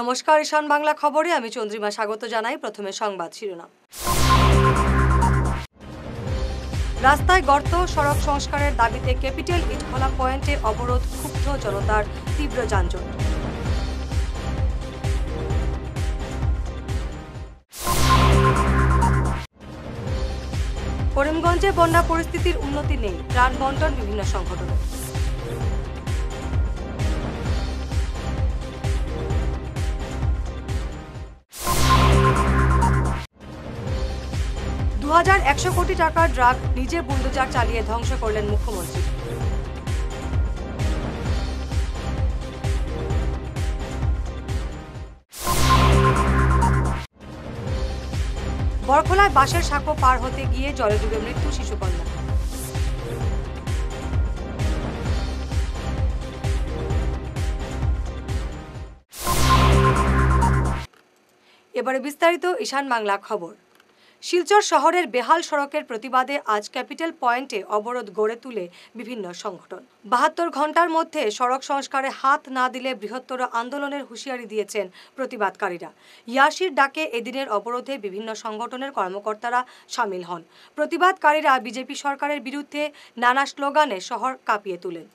নমস্কার, ঈশান বাংলা খবরে আমি চন্দ্রিমা স্বাগত জানাই। প্রথমে সংবাদ শিরোনাম। রাস্তায় গর্ত, সড়ক সংস্কারের দাবিতে ক্যাপিটাল ইটখোলা পয়েন্টে অবরোধ, ক্ষুব্ধ জনতার তীব্র যানজট। করিমগঞ্জে বন্যা পরিস্থিতির উন্নতি নেই, ত্রাণ বন্টন বিভিন্ন সংগঠনের। $2100 কোটি টাকার ড্রাগ নিজে বুলডোজার চালিয়ে ধ্বংস করলেন মুখ্যমন্ত্রী। বরখোলায় বাঁশের সাঁকো পার হতে গিয়ে জলে ডুবে মৃত্যু শিশুকন্যা। এবারে বিস্তারিত ঈশান বাংলা খবর। শিলচর শহরের বেহাল সড়কের প্রতিবাদে আজ ক্যাপিটাল পয়েন্টে অবরোধ গড়ে তুলে বিভিন্ন সংগঠন। 72 ঘন্টার মধ্যে সড়ক সংস্কারে হাত না দিলে বৃহত্তর আন্দোলনের হুঁশিয়ারি দিয়েছেন প্রতিবাদকারীরা। ইয়াসির ডাকে এদিনের অবরোধে বিভিন্ন সংগঠনের কর্মকর্তারা সামিল হন। প্রতিবাদকারীরা বিজেপি সরকারের বিরুদ্ধে নানা স্লোগানে শহর কাঁপিয়ে তোলেন।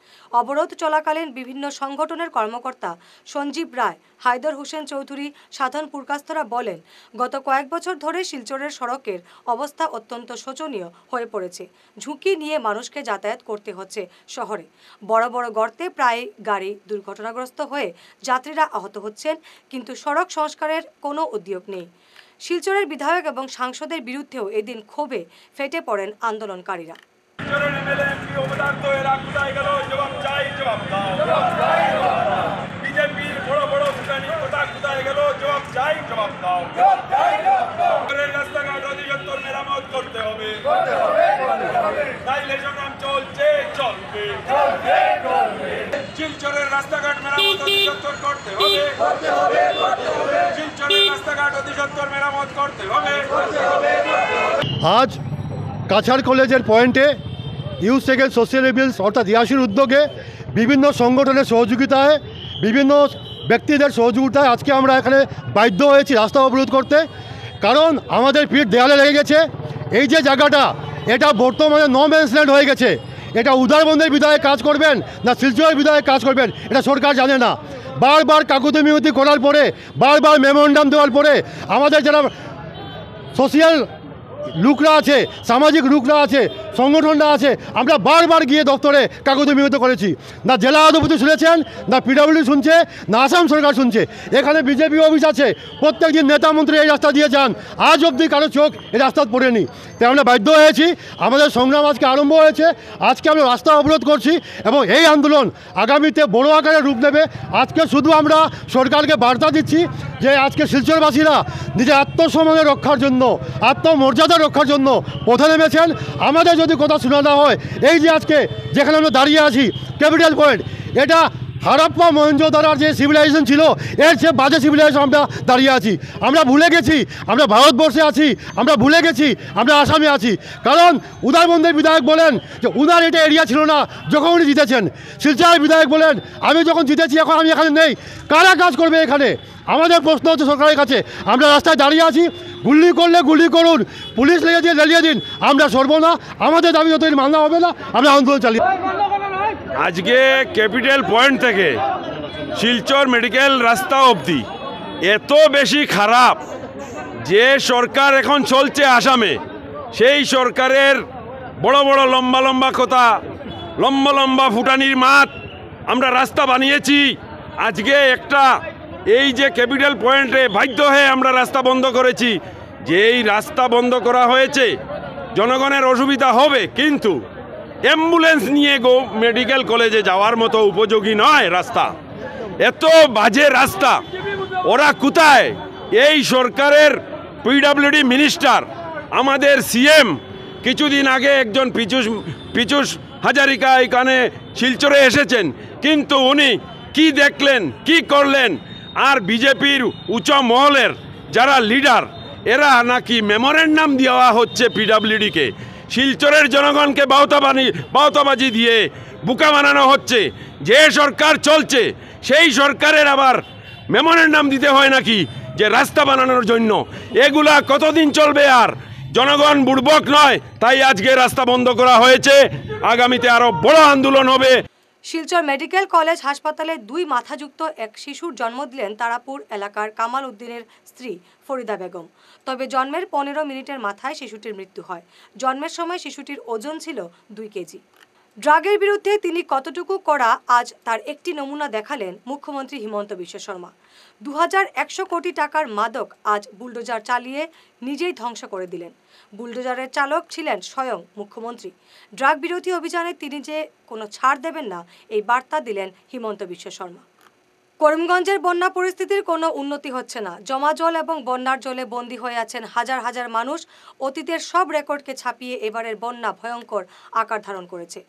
অবরোধ চলাকালীন বিভিন্ন সংগঠনের কর্মকর্তা সঞ্জীব রায়, হায়দর হোসেন চৌধুরী, সাধন পুরকাস্তরা বলেন, গত কয়েক বছর ধরে শিলচরের সড়কের অবস্থা অত্যন্ত শোচনীয় হয়ে পড়েছে। ঝুঁকি নিয়ে মানুষকে যাতায়াত করতে হচ্ছে শহরে। বড় বড় গর্তে প্রায় গাড়ি দুর্ঘটনাগ্রস্ত হয়ে যাত্রীরা আহত হচ্ছেন, কিন্তু সড়ক সংস্কারের কোনো উদ্যোগ নেই। শিলচরের বিধায়ক এবং সাংসদের বিরুদ্ধেও এদিন ক্ষোভে ফেটে পড়েন আন্দোলনকারীরা। শিলচরের রাস্তাঘাট মেরামত অধিদপ্তর করতে হবে। শিলচরের রাস্তাঘাট অধিদপ্তর মেরামত করতে হবে। আজ কাছাড় কলেজের পয়েন্টে ইউথ সেকেন্ড সোশ্যাল রিভিলস অর্থাৎ ইয়াসির উদ্যোগে বিভিন্ন সংগঠনের সহযোগিতায়, বিভিন্ন ব্যক্তিদের সহযোগিতায় আজকে আমরা এখানে বাধ্য হয়েছি রাস্তা অবরোধ করতে। কারণ আমাদের পিঠ দেয়ালে লেগে গেছে। এই যে জায়গাটা, এটা বর্তমানে নো ম্যানস ল্যান্ড হয়ে গেছে। এটা উদারবন্দের বিধায়ক কাজ করবেন না শিলচরের বিধায়ক কাজ করবেন, এটা সরকার জানে না। বারবার কাকুতি মিনতি করার পরে, বারবার মেমোরেন্ডাম দেওয়ার পরে আমাদের যারা সোশিয়াল লোকরা আছে, সামাজিক লোকরা আছে, সংগঠনরা আছে, আমরা বারবার গিয়ে দপ্তরে কাকুতি মিনতি করেছি। না জেলা অধিপতি শুনেছেন, না পিডব্লিউডি শুনছে, না আসাম সরকার শুনছে। এখানে বিজেপি অফিস আছে, প্রত্যেক দিন নেতা মন্ত্রী এই রাস্তা দিয়ে যান, আজ অবধি কারো চোখ এই রাস্তা পড়েনি। তাই আমরা বাধ্য হয়েছি, আমাদের সংগ্রাম আজকে আরম্ভ হয়েছে। আজকে আমরা রাস্তা অবরোধ করছি এবং এই আন্দোলন আগামীতে বড় আকারে রূপ নেবে। আজকে শুধু আমরা সরকারকে বার্তা দিচ্ছি যে আজকে শিলচরবাসীরা নিজের আত্মসম্মান রক্ষার জন্য, আত্মমর্যাদা রক্ষার জন্য পথে নেমেছেন। আমাদের যদি কথা শোনা না হয়, এই যে আজকে যেখানে আমরা দাঁড়িয়ে আছি ক্যাপিটাল পয়েন্ট, এটা হারাপ্পা মহেঞ্জোদারোর যে সিভিলাইজেশন ছিল, এর চেয়ে বাজে সিভিলাইজেশন আমরা দাঁড়িয়ে আছি। আমরা ভুলে গেছি আমরা ভারতবর্ষে আছি, আমরা ভুলে গেছি আমরা আসামে আছি। কারণ উদারবন্দের বিধায়ক বলেন যে উনার এটা এরিয়া ছিল না যখন উনি জিতেছেন। শিলচরের বিধায়ক বলেন আমি যখন জিতেছি এখন আমি এখানে নেই। কারা কাজ করবে এখানে? আমাদের প্রশ্ন হচ্ছে সরকারের কাছে। আমরা রাস্তায় দাঁড়িয়ে আছি, গুলি করলে গুলি করুন, পুলিশ লেগে দিয়ে লেলিয়ে দিন, আমরা সরব না। আমাদের দাবি যতদিন মানা হবে না, আমরা আন্দোলন চালিয়ে। আজকে ক্যাপিটাল পয়েন্ট থেকে শিলচর মেডিকেল রাস্তা অবধি এত বেশি খারাপ যে সরকার এখন চলছে আসামে, সেই সরকারের বড় বড় লম্বা লম্বা কথা, লম্বা লম্বা ফুটানির মাঠ, আমরা রাস্তা বানিয়েছি। আজকে একটা এই যে ক্যাপিটাল পয়েন্টে বাধ্য হয়ে আমরা রাস্তা বন্ধ করেছি। যে এই রাস্তা বন্ধ করা হয়েছে, জনগণের অসুবিধা হবে, কিন্তু অ্যাম্বুলেন্স নিয়ে মেডিকেল কলেজে যাওয়ার মতো উপযোগী নয় রাস্তা। এত বাজে রাস্তা। ওরা কোথায়? এই সরকারের পিডব্লিউডি মিনিস্টার, আমাদের সিএম কিছুদিন আগে একজন পীযূষ হাজারিকা এখানে শিলচরে এসেছেন, কিন্তু উনি কি দেখলেন, কি করলেন? আর বিজেপির উচ্চ মহলের যারা লিডার, এরা নাকি মেমোরেন্ডাম দেওয়া হচ্ছে পিডব্লিউডিকে। শিলচরের জনগণকে বাউতাবাজি দিয়ে বোকা বানানো হচ্ছে। যে সরকার চলছে সেই সরকারের আবার মেমোরেন্ডাম দিতে হয় নাকি যে রাস্তা বানানোর জন্য? এগুলা কতদিন চলবে? আর জনগণ বুড়বক নয়, তাই আজকে রাস্তা বন্ধ করা হয়েছে। আগামীতে আরো বড় আন্দোলন হবে। শিলচর মেডিকেল কলেজ হাসপাতালে 2 মাথাযুক্ত এক শিশুর জন্ম দিলেন তারাপুর এলাকার কামাল উদ্দিনের স্ত্রী ফরিদা বেগম। তবে জন্মের 15 মিনিটের মাথায় শিশুটির মৃত্যু হয়। জন্মের সময় শিশুটির ওজন ছিল 2 কেজি। ড্রাগের বিরুদ্ধে তিনি কতটুকু কড়া, আজ তার একটি নমুনা দেখালেন মুখ্যমন্ত্রী হিমন্ত বিশ্ব শর্মা। 2100 কোটি টাকার মাদক আজ বুলডোজার চালিয়ে নিজেই ধ্বংস করে দিলেন। বুলডোজারের চালক ছিলেন স্বয়ং মুখ্যমন্ত্রী। ড্রাগ বিরোধী অভিযানে তিনি যে কোনো ছাড় দেবেন না, এই বার্তা দিলেন হিমন্ত বিশ্ব শর্মা। করিমগঞ্জের বন্যা পরিস্থিতির কোনো উন্নতি হচ্ছে না। জমা জল এবং বন্যার জলে বন্দী হয়ে আছেন হাজার হাজার মানুষ। অতীতের সব রেকর্ডকে ছাপিয়ে এবারের বন্যা ভয়ঙ্কর আকার ধারণ করেছে।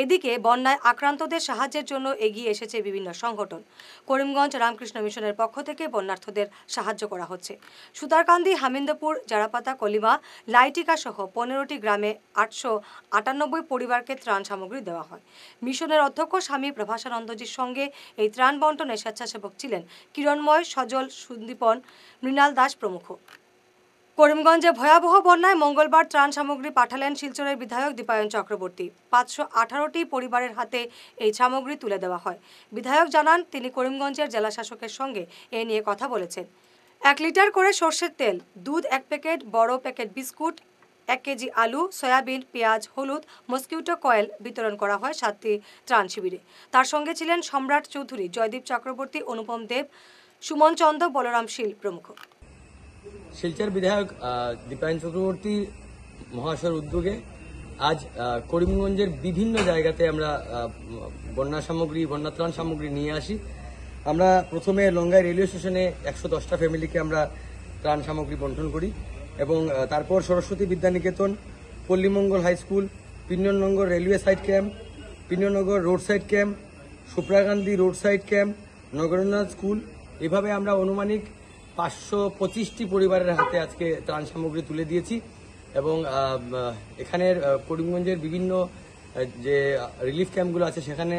এদিকে বন্যায় আক্রান্তদের সাহায্যের জন্য এগিয়ে এসেছে বিভিন্ন সংগঠন। করিমগঞ্জ রামকৃষ্ণ মিশনের পক্ষ থেকে বন্যার্থদের সাহায্য করা হচ্ছে। সুতারকান্দি, হামিন্দপুর, জারাপাতা, কলিমা, লাইটিকা সহ 15টি গ্রামে 898 পরিবারকে ত্রাণ সামগ্রী দেওয়া হয়। মিশনের অধ্যক্ষ স্বামী প্রভাসানন্দজির সঙ্গে এই ত্রাণ বন্টনে স্বেচ্ছাসেবক ছিলেন কিরণময়, সজল, সুন্দীপন, মৃণাল দাস প্রমুখ। করিমগঞ্জে ভয়াবহ বন্যায় মঙ্গলবার ত্রাণ সামগ্রী পাঠালেন শিলচরের বিধায়ক দীপায়ন চক্রবর্তী। 518টি পরিবারের হাতে এই সামগ্রী তুলে দেওয়া হয়। বিধায়ক জানান, তিনি করিমগঞ্জের জেলা শাসকের সঙ্গে এ নিয়ে কথা বলেছেন। 1 লিটার করে সর্ষের তেল, দুধ 1 প্যাকেট, বড় প্যাকেট বিস্কুট, 1 কেজি আলু, সয়াবিন, পেঁয়াজ, হলুদ, মস্কিউটো কয়েল বিতরণ করা হয় 7টি ত্রাণ শিবিরে। তার সঙ্গে ছিলেন সম্রাট চৌধুরী, জয়দীপ চক্রবর্তী, অনুপম দেব, সুমন চন্দ, বলরাম শীল প্রমুখ। শিলচর বিধায়ক দীপায়ন চক্রবর্তী মহাশয়ের উদ্যোগে আজ করিমগঞ্জের বিভিন্ন জায়গাতে আমরা বন্যা সামগ্রী, বন্যা ত্রাণ সামগ্রী নিয়ে আসি। আমরা প্রথমে লঙ্গাই রেলওয়ে স্টেশনে 110টা ফ্যামিলিকে আমরা ত্রাণ সামগ্রী বন্টন করি এবং তারপর Saraswati Vidyaniketan, Pallimangal high school, Pinnanagar railway side camp, Pinnanagar road side camp, Suprakandi road side camp, Nagarendranath school, এভাবে আমরা অনুমানিক 525টি পরিবারের হাতে আজকে ত্রাণ সামগ্রী তুলে দিয়েছি এবং এখানের করিমগঞ্জের বিভিন্ন যে রিলিফ ক্যাম্পগুলো আছে সেখানে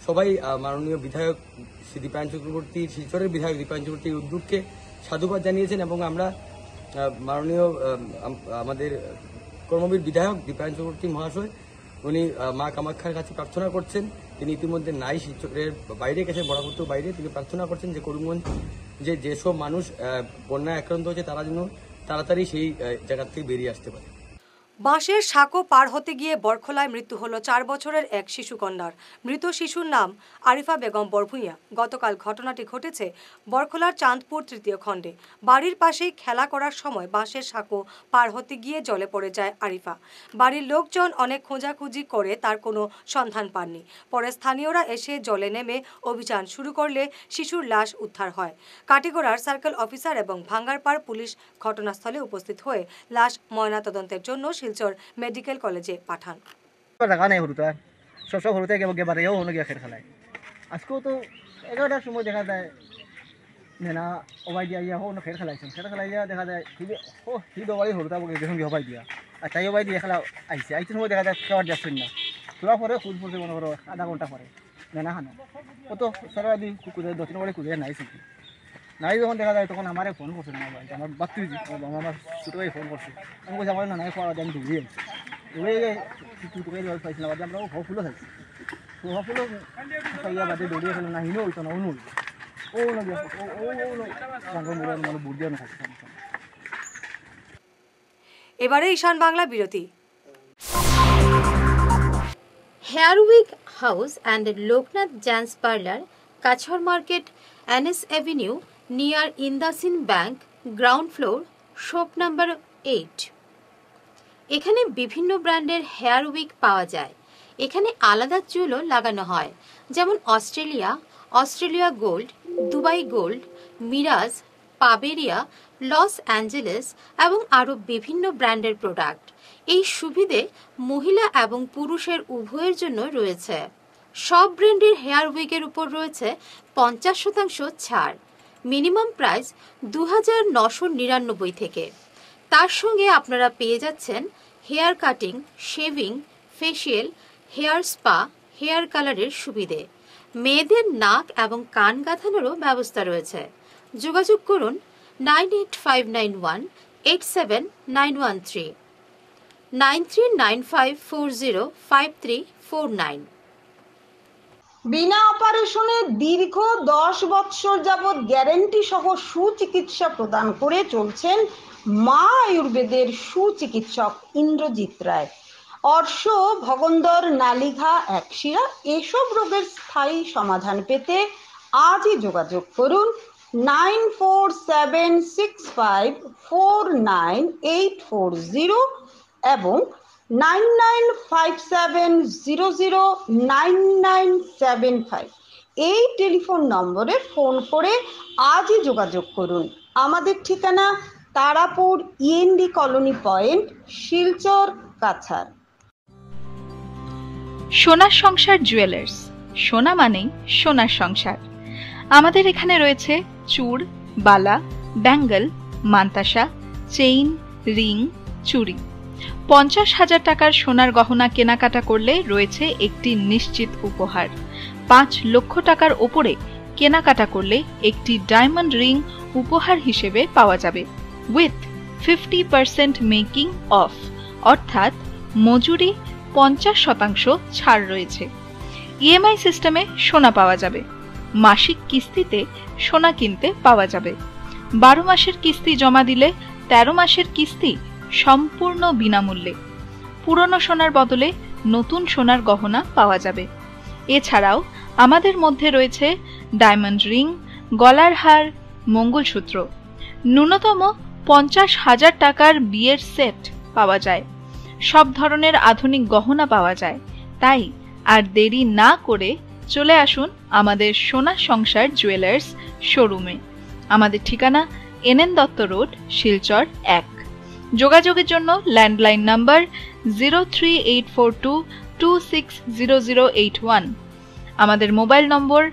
সবাই মাননীয় বিধায়ক শ্রী দীপায়ন চক্রবর্তী, শিলচরের বিধায়ক দীপায়ন চক্রবর্তীর উদ্যোগকে সাধুবাদ জানিয়েছেন এবং আমরা মাননীয় আমাদের কর্মবীর বিধায়ক দীপায়ন চক্রবর্তী মহাশয়, উনি মা কামাখ্যার কাছে প্রার্থনা করছেন। তিনি ইতিমধ্যে নাই, শিলচরের বাইরে গেছেন, বড়াপুত্র বাইরে, তিনি প্রার্থনা করছেন যে করিমগঞ্জ যেসব মানুষ বন্যায় আক্রান্ত হয়েছে তারা যেন তাড়াতাড়ি সেই জায়গা থেকে বেরিয়ে আসতে পারে। বাঁশের সাঁকো পার হতে গিয়ে বরখলায় মৃত্যু হলো 4 বছরের এক শিশু কন্যার। মৃত শিশুর নাম আরিফা বেগম বরভূঁইয়া। গতকাল ঘটনাটি ঘটেছে বরখলার চাঁদপুর 3য় খণ্ডে। বাড়ির পাশেই খেলা করার সময় বাঁশের সাঁকো পার হতে গিয়ে জলে পড়ে যায় আরিফা। বাড়ির লোকজন অনেক খোঁজাখুঁজি করে তার কোনো সন্ধান পাননি। পরে স্থানীয়রা এসে জলে নেমে অভিযান শুরু করলে শিশুর লাশ উদ্ধার হয়। কাটিগড়ার সার্কেল অফিসার এবং ভাঙ্গারপাড় পুলিশ ঘটনাস্থলে উপস্থিত হয়ে লাশ ময়নাতদন্তের জন্য শিলচর মেডিকেল কলেজে পাঠান। দেখা নাই হরুতা সব হরুতে গিয়ে বাড়িও হনো গিয়া খেল খেলায়। আজকেও তো 11টার সময় দেখা যায় নেনা ওবাই দিয়া ইয়া হনো খেল খেলাইছেন। খেল খেলাইয়া দেখা যায় হি দবাই হরুতা বলে দেখুন গিয়ে হবাই দিয়া আর তাই ওবাই দিয়ে খেলা আইছে সময় দেখা যায় খাওয়ার যাচ্ছেন না। তোরা পরে খুঁজ পড়ছে মনে করো আধা ঘন্টা পরে নেনা খানো ও তো সারাদিন কুকুরে 2-3 বারে কুকুরে নাই শিখি নাই। যখন দেখা যায় তখন আমারে ফোন করছে না ভাই, আমার বাত্তিজি আমার ছোটো ভাই ফোন করছে। আমি বলছি আমার নানাই খাওয়া আমি দৌড়িয়ে আছি টুকুরে জল পাইছিলাম বাদে আমরা হো ফুলও খাইছি। তো হো ফুলও খাইয়া বাদে দৌড়িয়ে খেলাম না, হিনো হইতো না অনু ও মানে বুট দিয়ে খাইছি। এবারে ঈশান বাংলা বিরতি। Hair week house and Loknath gents parlour, Kachhar market, NS Avenue, near Indasin Bank, ground floor, shop number 8। এখানে বিভিন্ন ব্র্যান্ডের হেয়ার উইক পাওয়া যায়। এখানে আলাদা চুলও লাগানো হয়, যেমন Australia gold, Dubai gold, Mirage, পাবেরিয়া, লস অ্যাঞ্জেলেস এবং আরও বিভিন্ন ব্র্যান্ডের প্রোডাক্ট। এই সুবিধে মহিলা এবং পুরুষের উভয়ের জন্য রয়েছে। সব ব্র্যান্ডের হেয়ার উইকের উপর রয়েছে 50% ছাড়। মিনিমাম প্রাইস 2999 থেকে। তার সঙ্গে আপনারা পেয়ে যাচ্ছেন hair cutting, shaving, facial, hair spa, hair কালারের সুবিধে। মেয়েদের নাক এবং কান গাঁথানোরও ব্যবস্থা রয়েছে। যোগাযোগ করুন 9859187913 9395405349। বিনা অপারেশনে দীর্ঘ 10 বৎসর যাবৎ গ্যারেন্টি সহ সুচিকিৎসা প্রদান করে চলছেন মা আয়ুর্বেদের সুচিকিৎসক ইন্দ্রজিৎ রায়। অর্শ, ভগন্দর, নালিঘা, একশিরা এসব রোগের স্থায়ী সমাধান পেতে আজই যোগাযোগ করুন 9476549840 এবং 9957009975 এই টেলিফোন নম্বরে ফোন করে আজই যোগাযোগ করুন। আমাদের ঠিকানা Tarapur END colony point, Silchar, Cachar. সোনার সংসার জুয়েলার্স, সোনা মানেই সোনার সংসার। আমাদের এখানে রয়েছে চূড়, বালা, ব্যাঙ্গল, মান্তাসা, চেইন, রিং, চুড়ি। 50,000 টাকার সোনার গহনা কেনাকাটা করলে রয়েছে একটি নিশ্চিত উপহার। 5 লক্ষ টাকার ওপরে কেনাকাটা করলে একটি ডায়মন্ড রিং উপহার হিসেবে পাওয়া যাবে উইথ 50% মেকিং অফ, অর্থাৎ মজুরি 50% ছাড় রয়েছে। ইএমআই সিস্টেমে সোনা পাওয়া যাবে। মাসিক কিস্তিতে সোনা কিনতে পাওয়া যাবে। 12 মাসের কিস্তি জমা দিলে 13 মাসের কিস্তি সম্পূর্ণ বিনামূল্যে। পুরনো সোনার বদলে নতুন সোনার গহনা পাওয়া যাবে। এছাড়াও আমাদের মধ্যে রয়েছে ডায়মন্ড রিং, গলার হার, মঙ্গলসূত্র। ন্যূনতম 50,000 টাকার বিয়ের সেট পাওয়া যায়। সব ধরনের আধুনিক গহনা পাওয়া যায়। তাই আর দেরি না করে চলে আসুন আমাদের সোনার সংসার জুয়েলার্স শোরুমে। আমাদের ঠিকানা NN দত্ত রোড, শিলচর 1। যোগাযোগের জন্য ল্যান্ডলাইন নাম্বার 03842260081, আমাদের মোবাইল নম্বর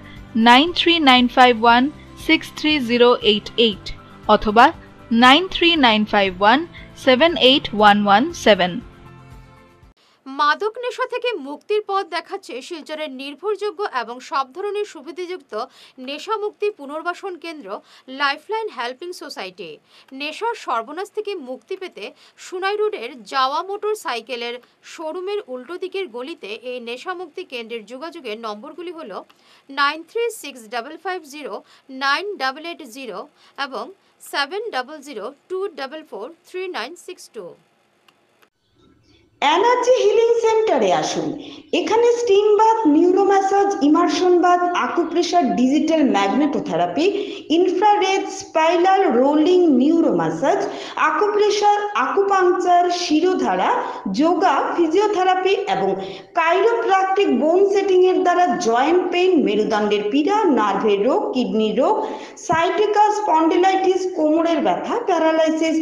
9395163088 অথবা 9395178117। মাদক নেশা থেকে মুক্তির পথ দেখাচ্ছে শিলচরের নির্ভরযোগ্য এবং সব ধরনের সুবিধাযুক্ত নেশা মুক্তি পুনর্বাসন কেন্দ্র লাইফলাইন হেল্পিং সোসাইটি। নেশার সর্বনাশ থেকে মুক্তি পেতে সুনাই রোডের যাওয়া মোটর সাইকেলের শোরুমের উল্টো দিকের গলিতে এই নেশা মুক্তি কেন্দ্রের যোগাযোগের নম্বরগুলি হল 9365509880 এবং 7002443962। এনার্জি হিলিং সেন্টারে আসুন। এখানে steam bath, neuro massage, immersion bath, acupressure, digital magnetotherapy, infrared, spiral, rolling, neuro massage, acupressure, acupuncture, shirodhara, yoga, physiotherapy এবং কাইরোপ্র্যাকটিক বোন সেটিং এর দ্বারা জয়েন্ট পেইন, মেরুদণ্ডের পীড়া, নার্ভের রোগ, কিডনির রোগ, সাইটিকা, স্পন্ডিলাইটিস, কোমরের ব্যথা, প্যারালাইসিস,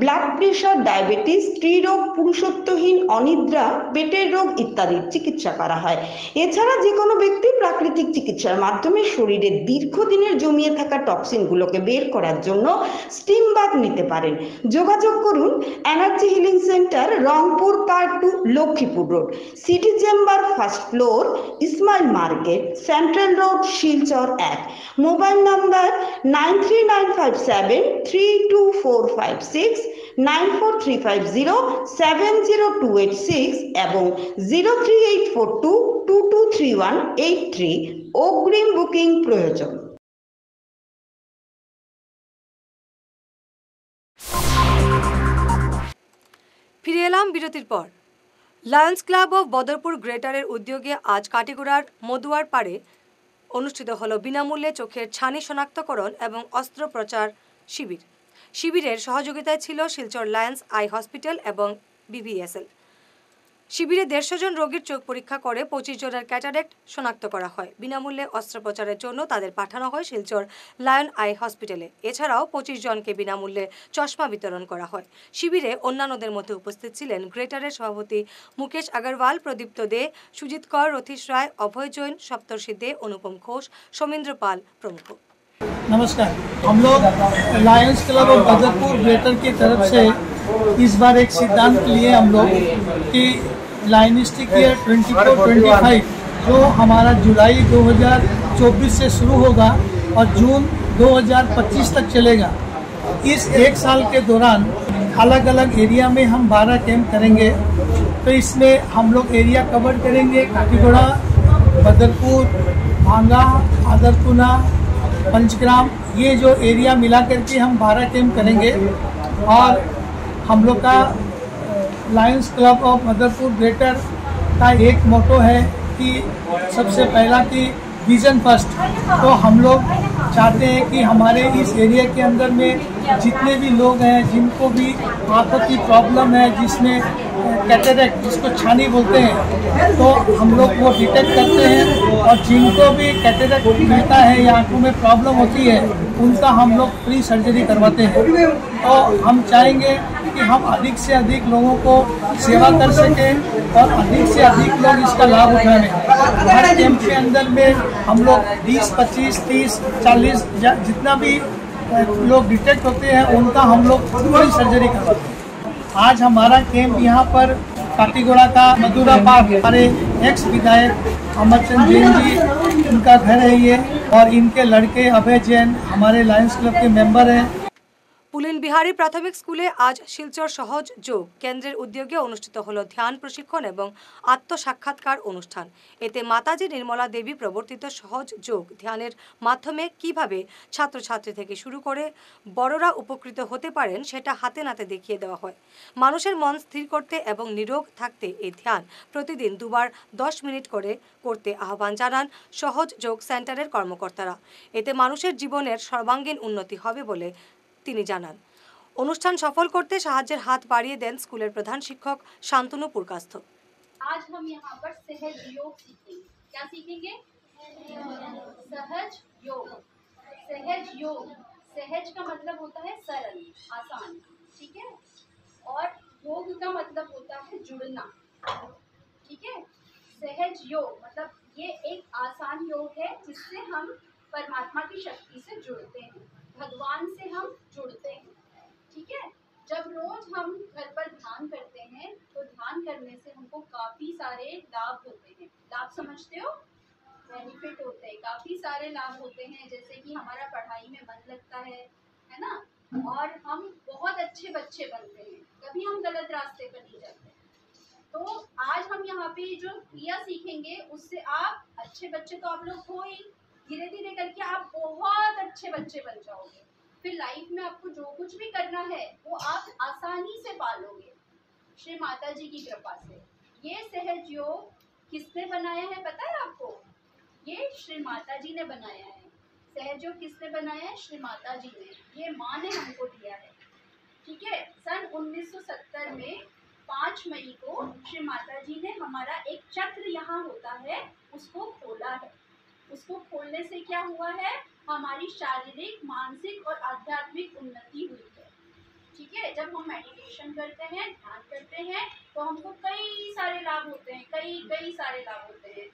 ব্লাড প্রেশার, ডায়াবেটিস, স্ত্রীরোগ, পুরুষত্বহীন, অনিদ্রা, পেটের রোগ ইত্যাদির চিকিৎসা করা হয়। এছাড়া যে কোনো ব্যক্তি প্রাকৃতিক চিকিৎসার মাধ্যমে শরীরে দীর্ঘদিনের জমিয়ে থাকা টক্সিনগুলোকে বের করার জন্য স্টিম বাথ নিতে পারেন। যোগাযোগ করুন energy healing centre, Rangpur part 2, Lakshmipur road, city chamber, first floor, Ismail market, central road, Silchar 1। Mobile number 9395732456, 9435070286 এবং 03842223183। অগ্রিম বুকিং প্রয়োজন। ফিরে এলাম বিরতির পর। লায়ন্স ক্লাব অফ বদরপুর গ্রেটারের উদ্যোগে আজ কাটিগড়ার মদুয়ার পাড়ে অনুষ্ঠিত হল বিনামূল্যে চোখের ছানি শনাক্তকরণ এবং অস্ত্রোপচার শিবির। শিবিরের সহযোগিতায় ছিল শিলচর লায়ন্স আই হসপিটাল এবং BBSL। শিবিরে 150 জন রোগীর চোখ পরীক্ষা করে 25 জনের ক্যাটারেক্ট শনাক্ত করা হয়। বিনামূল্যে অস্ত্রোপচারের জন্য তাদের পাঠানো হয় শিলচর লায়ন আই হসপিটালে। এছাড়াও 25 জনকে বিনামূল্যে চশমা বিতরণ করা হয়। শিবিরে অন্যান্যদের মধ্যে উপস্থিত ছিলেন গ্রেটারের সভাপতি মুকেশ আগরওয়াল, প্রদীপ্ত দে, সুজিত কর, রথীশ রায়, অভয় জৈন, সপ্তর্ষি দে, অনুপম ঘোষ, সৌমেন্দ্র পাল प्रमुख। नमस्कार। हम लोग Lions club of Badarpur greater की तरफ से इस बार एक सिद्धांत लिए हम लोग कि लाइनिस्टिक ईयर 24-25 जो हमारा जुलाई 2024 से शुरू होगा और जून 2025 तक चलेगा। इस एक साल के दौरान अलग अलग एरिया में हम 12 कैंप करेंगे। तो इसमें हम लोग एरिया कवर करेंगे काकीगोड़ा, बदरपुर, भांगा, आदरकुना, पंचग्राम, ये जो एरिया मिला करके हम 12 कैंप करेंगे। और हम लोग का लायंस क्लब ऑफ मदरपुर ग्रेटर का एक मोटो है कि सबसे पहला कि विजन फर्स्ट। तो हम लोग चाहते हैं कि हमारे इस एरिया के अंदर में जितने भी लोग हैं जिनको भी आंखों की प्रॉब्लम है, जिसमें कैटरेक्ट जिसको छानी बोलते हैं, तो हम लोग वो डिटेक्ट करते हैं। और जिनको भी कैटरेक्ट मिलता है या आंखों में प्रॉब्लम होती है उनका हम लोग फ्री सर्जरी करवाते हैं। तो हम चाहेंगे कि हम अधिक से अधिक लोगों को सेवा कर सकें और अधिक से अधिक लोग इसका लाभ उठाएं। हर कैंप के अंदर में हम लोग 20, 25, 30, 40 जितना भी लोग डिटेक्ट होते हैं उनका हम लोग फ्री सर्जरी करवाते हैं। आज हमारा कैंप यहाँ पर काकीगोड़ा का मधुरा पार्क, हमारे एक्स विधायक अमरचंद जैन जी उनका घर है ये, और इनके लड़के अभय जैन हमारे लायंस क्लब के मेंबर हैं। পুলিন বিহারী প্রাথমিক স্কুলে আজ শিলচর সহজ যোগ কেন্দ্রের উদ্যোগে অনুষ্ঠিত হলো ধ্যান প্রশিক্ষণ এবং আত্মসাক্ষাৎকার অনুষ্ঠান। এতে মাতাজি নির্মলা দেবী প্রবর্তিত সহজ যোগ ধ্যানের মাধ্যমে কিভাবে ছাত্রছাত্রী থেকে শুরু করে বড়রা উপকৃত হতে পারেন সেটা হাতে নাতে দেখিয়ে দেওয়া হয়। মানুষের মন স্থির করতে এবং নিরোগ থাকতে এই ধ্যান প্রতিদিন দুবার 10 মিনিট করে করতে আহ্বান জানান সহজ যোগ সেন্টারের কর্মকর্তারা। এতে মানুষের জীবনের সর্বাঙ্গীন উন্নতি হবে বলে তিনি জানান। অনুষ্ঠান সফল করতে সাহায্যের হাত বাড়িয়ে দেন স্কুলের প্রধান শিক্ষক শান্তনু পুরকাস্থ। आज हम यहाँ पर सहज योग सीखेंगे। क्या सीखेंगे? सहज योग। सहज योग, सहज का मतलब होता है सरल, आसान, ठीक है। और योग का मतलब होता है जुड़ना, ठीक है। सहज योग मतलब ये एक आसान योग है जिससे हम परमात्मा की शक्ति से जुड़ते हैं, भगवान से हम जुड़ते हैं, ठीक है। जब रोज हम घर पर ध्यान करते हैं तो ध्यान करने से हमको काफ़ी सारे लाभ होते हैं। लाभ समझते हो? बेनिफिट होते हैं, काफ़ी सारे लाभ होते हैं। जैसे कि हमारा पढ़ाई में मन लगता है ना, और हम बहुत अच्छे बच्चे बनते हैं, कभी हम गलत रास्ते पर नहीं जाते। तो आज हम यहाँ पे जो क्रिया सीखेंगे उससे आप अच्छे बच्चे तो आप लोग हो ही, धीरे धीरे करके आप बहुत अच्छे बच्चे बन जाओगे। फिर लाइफ में आपको जो कुछ भी करना है वो आप आसानी से पालोगे श्री माता जी की कृपा से। ये सहज योग किसने बनाया है पता है आपको? ये श्री माता जी ने बनाया है। सहज योग किसने बनाया है? श्री माता जी ने। ये माँ ने हमको दिया है, ठीक है। सन 1970 में 5 मई को श्री माता जी ने हमारा एक चक्र यहाँ होता है उसको खोला है। उसको खोलने से क्या हुआ है? हमारी शारीरिक, मानसिक और आध्यात्मिक उन्नति हुई है, ठीक है। जब हम मेडिटेशन करते हैं, ध्यान करते हैं तो हमको कई सारे लाभ होते हैं, कई सारे लाभ होते हैं।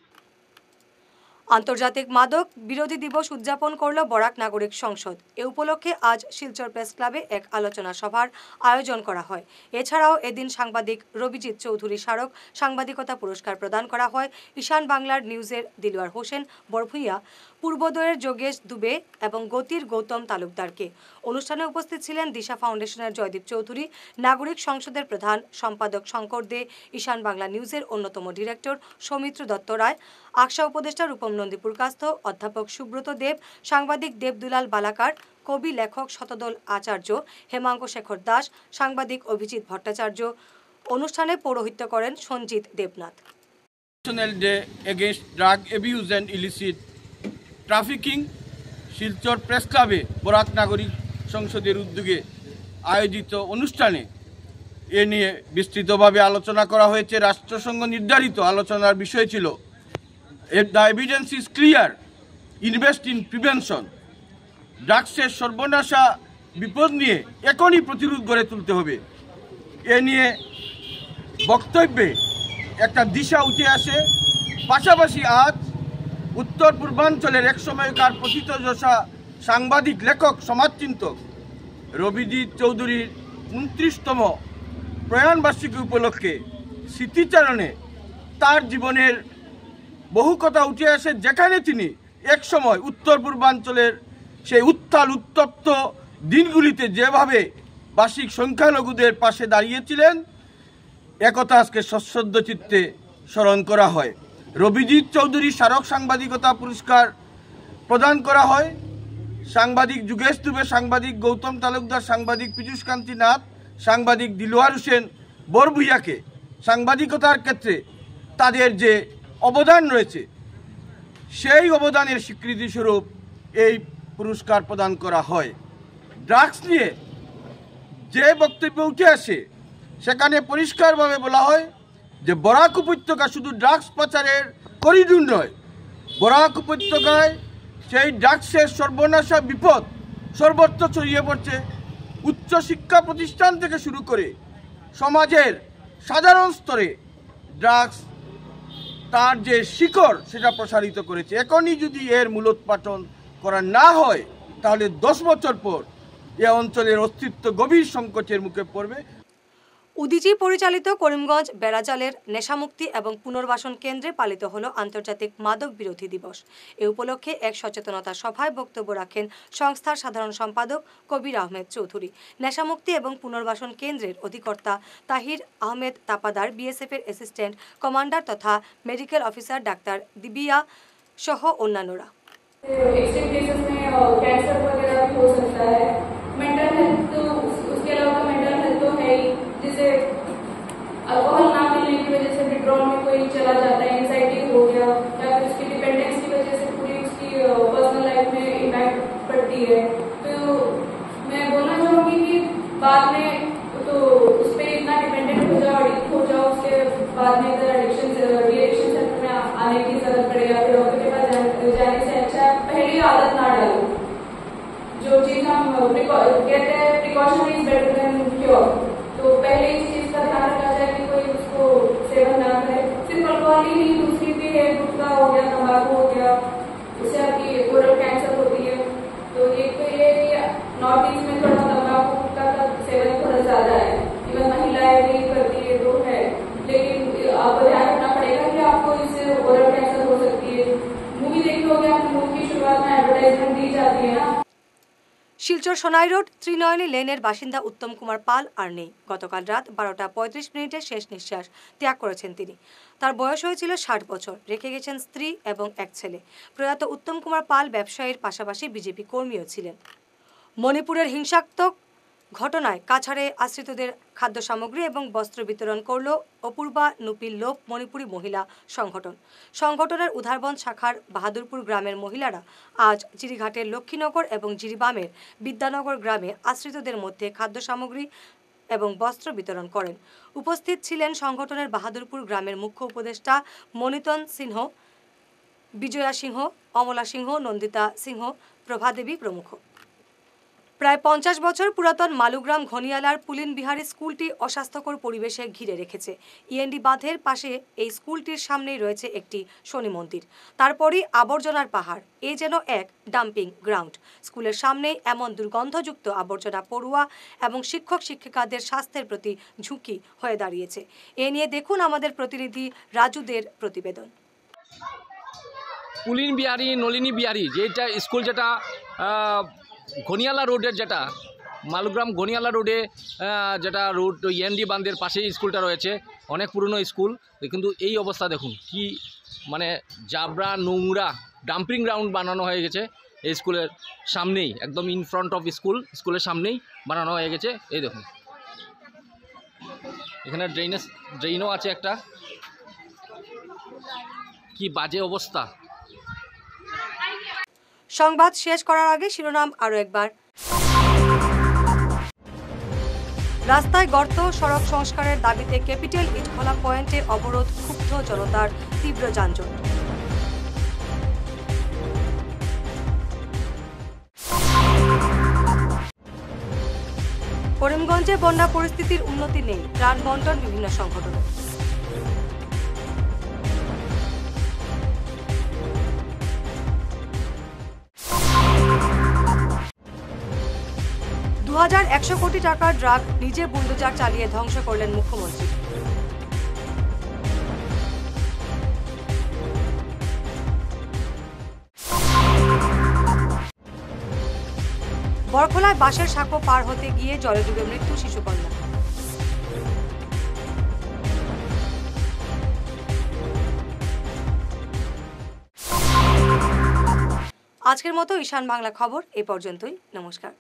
আন্তর্জাতিক মাদক বিরোধী দিবস উদযাপন করল বরাক নাগরিক সংসদ। এ উপলক্ষে আজ শিলচর প্রেস ক্লাবে এক আলোচনা সভার আয়োজন করা হয়। এছাড়াও এদিন সাংবাদিক রবিজিৎ চৌধুরী স্মারক সাংবাদিকতা পুরস্কার প্রদান করা হয়। ঈশান বাংলার নিউজের দিলওয়ার হোসেন বরভূঁইয়া, পূর্বোদয়ের যোগেশ দুবে এবং গতির গৌতম তালুকদারকে। অনুষ্ঠানে উপস্থিত ছিলেন দিশা ফাউন্ডেশনের জয়দীপ চৌধুরী, নাগরিক সংসদের প্রধান সম্পাদক শঙ্কর দে, ঈশান বাংলা নিউজের অন্যতম ডিরেক্টর সৌমিত্র দত্ত রায়, আকশা উপদেষ্টা রূপম নন্দী পুরকাস্থ, অধ্যাপক সুব্রত দেব, সাংবাদিক দেবদুলাল বালাকার, কবি লেখক শতদল আচার্য, হেমাঙ্গ শেখর দাস, সাংবাদিক অভিজিৎ ভট্টাচার্য। অনুষ্ঠানে পৌরোহিত্য করেন Sanjit Debnath. National day against drug abuse and illicit trafficking Silchar press ক্লাবে বরাক নাগরিক সংসদের উদ্যোগে আয়োজিত অনুষ্ঠানে এ নিয়ে বিস্তৃতভাবে আলোচনা করা হয়েছে। রাষ্ট্রসংঘ নির্ধারিত আলোচনার বিষয় ছিল the evidence is clear, invest in prevention. ড্রাগসের সর্বনাশা বিপদ নিয়ে এখনই প্রতিরোধ গড়ে তুলতে হবে। এ নিয়ে বক্তব্যে একটা দিশা উঠে আসে। পাশাপাশি আজ উত্তর পূর্বাঞ্চলের এক সময়কার প্রথিতযশা সাংবাদিক, লেখক, সমাজচিন্তক রবিজিৎ চৌধুরীর 29তম প্রয়াণবার্ষিকী উপলক্ষে স্মৃতিচারণে তার জীবনের বহু কথা উঠে আসে, যেখানে তিনি এক সময় উত্তর পূর্বাঞ্চলের সেই উত্তাল উত্তপ্ত দিনগুলিতে যেভাবে ভাষিক সংখ্যালঘুদের পাশে দাঁড়িয়েছিলেন, একথা আজকে সশ্রদ্ধ চিত্তে স্মরণ করা হয়। রবিজিৎ চৌধুরী স্মারক সাংবাদিকতা পুরস্কার প্রদান করা হয়। সাংবাদিক যুগেশ দুবে, সাংবাদিক গৌতম তালুকদার, সাংবাদিক পীযূষ কান্তি নাথ, সাংবাদিক দিলওয়ার হোসেন বরভূইয়াকে সাংবাদিকতার ক্ষেত্রে তাদের যে অবদান রয়েছে সেই অবদানের স্বীকৃতিস্বরূপ এই পুরস্কার প্রদান করা হয়। ড্রাগস নিয়ে যে বক্তব্য উঠে আসে সেখানে পরিষ্কারভাবে বলা হয় যে বরাক উপত্যকা শুধু ড্রাগস পাচারের করিডোর নয়, বরাক উপত্যকায় সেই ড্রাগসের সর্বনাশা বিপদ সর্বত্র ছড়িয়ে পড়ছে। উচ্চ শিক্ষা প্রতিষ্ঠান থেকে শুরু করে সমাজের সাধারণ স্তরে ড্রাগস তার যে শিকড় সেটা প্রসারিত করেছে। এখনই যদি এর মূলোৎপাটন করা না হয় তাহলে 10 বছর পর এ অঞ্চলের অস্তিত্ব গভীর সংকটের মুখে পড়বে। উদিচি পরিচালিত করিমগঞ্জ বেড়াজালের নেশামুক্তি এবং পুনর্বাসন কেন্দ্রে পালিত হলো আন্তর্জাতিক মাদক বিরোধী দিবস। এ উপলক্ষে এক সচেতনতা সভায় বক্তব্য রাখেন সংস্থার সাধারণ সম্পাদক কবির আহমেদ চৌধুরী। নেশামুক্তি এবং পুনর্বাসন কেন্দ্রের অধিকর্তা তাহির আহমেদ তাপাদার, বিএসএফের অ্যাসিস্ট্যান্ট কমান্ডার তথা মেডিকেল অফিসার ডাক্তার দিবিয়া সহ অন্যান্যরা। जैसे अल्कोहल ना मिलने की वजह से विड्रॉल में कोई चला जाता है, एंजाइटी हो गया या फिर उसकी डिपेंडेंस की वजह से पूरी उसकी पर्सनल लाइफ में इम्पैक्ट पड़ती है। तो मैं बोलना चाहूँगी कि बाद में तो उस पर इतना डिपेंडेंट हो जाओ, एडिक्ट हो जाओ, उसके बाद में इधर एडिक्शन रिएक्शन सेंटर में आने की जरूरत पड़े या फिर डॉक्टर के पास जाने से अच्छा पहली आदत ना डालो। जो चीज हम कहते हैं precaution is better than cure, तो पहले इस चीज का ध्यान रखा जाए कि कोई उसको सेवन ना करे। सिर्फ अल्कोहल ही नहीं, दूसरी भी है, गुटखा हो गया, तंबाकू हो गया, उससे आपकी ओरल कैंसर होती है। तो एक तो ये कि नॉर्थ ईस्ट में थोड़ा तंबाकू गुटखा का सेवन थोड़ा ज्यादा है, इवन महिलाएं भी करती है तो है, लेकिन आपको ध्यान रखना पड़ेगा कि आपको इससे ओरल कैंसर हो सकती है। मूवी देखी होगी आपने, मूवी की शुरुआत में एडवर्टाइजमेंट दी जाती है ना। শিলচর সোনাই রোড ত্রিনয়নী লেনের বাসিন্দা উত্তম কুমার পাল আর নেই। গতকাল রাত 12:35 শেষ নিঃশ্বাস ত্যাগ করেছেন তিনি। তার বয়স হয়েছিল 60 বছর। রেখে গেছেন স্ত্রী এবং এক ছেলে। প্রয়াত উত্তম কুমার পাল ব্যবসায়ীর পাশাপাশি বিজেপি কর্মীও ছিলেন। মণিপুরের হিংসাত্মক ঘটনায় কাছাড়ে আশ্রিতদের খাদ্য সামগ্রী এবং বস্ত্র বিতরণ করল অপূর্বা নুপিল লোভ মণিপুরী মহিলা সংগঠন। সংগঠনের উধারবন শাখার বাহাদুরপুর গ্রামের মহিলারা আজ জিরিঘাটের লক্ষ্মীনগর এবং জিরিবামের বিদ্যানগর গ্রামে আশ্রিতদের মধ্যে খাদ্য সামগ্রী এবং বস্ত্র বিতরণ করেন। উপস্থিত ছিলেন সংগঠনের বাহাদুরপুর গ্রামের মুখ্য উপদেষ্টা মনিতন সিংহ, বিজয়া সিংহ, অমলা সিংহ, নন্দিতা সিংহ, প্রভাদেবী প্রমুখ। প্রায় 50 বছর পুরাতন মালুগ্রাম ঘনিয়ালার পুলিন বিহারি স্কুলটি অস্বাস্থ্যকর পরিবেশে ঘিরে রেখেছে। ইএনডি বাঁধের পাশে এই স্কুলটির সামনেই রয়েছে একটি শনি মন্দির, তারপরই আবর্জনার পাহাড়। এ যেন এক ডাম্পিং গ্রাউন্ড। স্কুলের সামনেই এমন দুর্গন্ধযুক্ত আবর্জনা পড়ুয়া এবং শিক্ষক শিক্ষিকাদের স্বাস্থ্যের প্রতি ঝুঁকি হয়ে দাঁড়িয়েছে। এ নিয়ে দেখুন আমাদের প্রতিনিধি রাজুদের প্রতিবেদন। পুলিন বিহারি নলিনী বিহারি যেটা স্কুল, যেটা ঘনিয়ালা রোডের, যেটা মালুগ্রাম ঘনিয়ালা রোডে যেটা রোড ইএনডি বাঁধের পাশেই স্কুলটা রয়েছে, অনেক পুরনো স্কুল। কিন্তু এই অবস্থা দেখুন, কি মানে জাবরা নোংরা ডাম্পিং গ্রাউন্ড বানানো হয়ে গেছে এই স্কুলের সামনেই, একদম ইন ফ্রন্ট অফ স্কুলের সামনেই বানানো হয়ে গেছে। এই দেখুন, এখানে ড্রেনও আছে একটা, কি বাজে অবস্থা। সংবাদ শেষ করার আগে শিরোনাম আরো একবার। রাস্তায় গর্ত, সড়ক সংস্কারের দাবিতে ক্যাপিটাল ইটখোলা পয়েন্টে অবরোধ, ক্ষুব্ধ জনতার তীব্র যানজট। করিমগঞ্জে বন্যা পরিস্থিতির উন্নতি নেই, ত্রাণ বন্টন বিভিন্ন সংগঠন। $2100 কোটি টাকার ড্রাগ নিজে বুলডোজার চালিয়ে ধ্বংস করলেন মুখ্যমন্ত্রী। বরখোলায় বাঁশের সাঁকো পার হতে গিয়ে জলে ডুবে মৃত্যু শিশুকন্যা। আজকের মতো ঈশান বাংলা খবর এ পর্যন্তই। নমস্কার।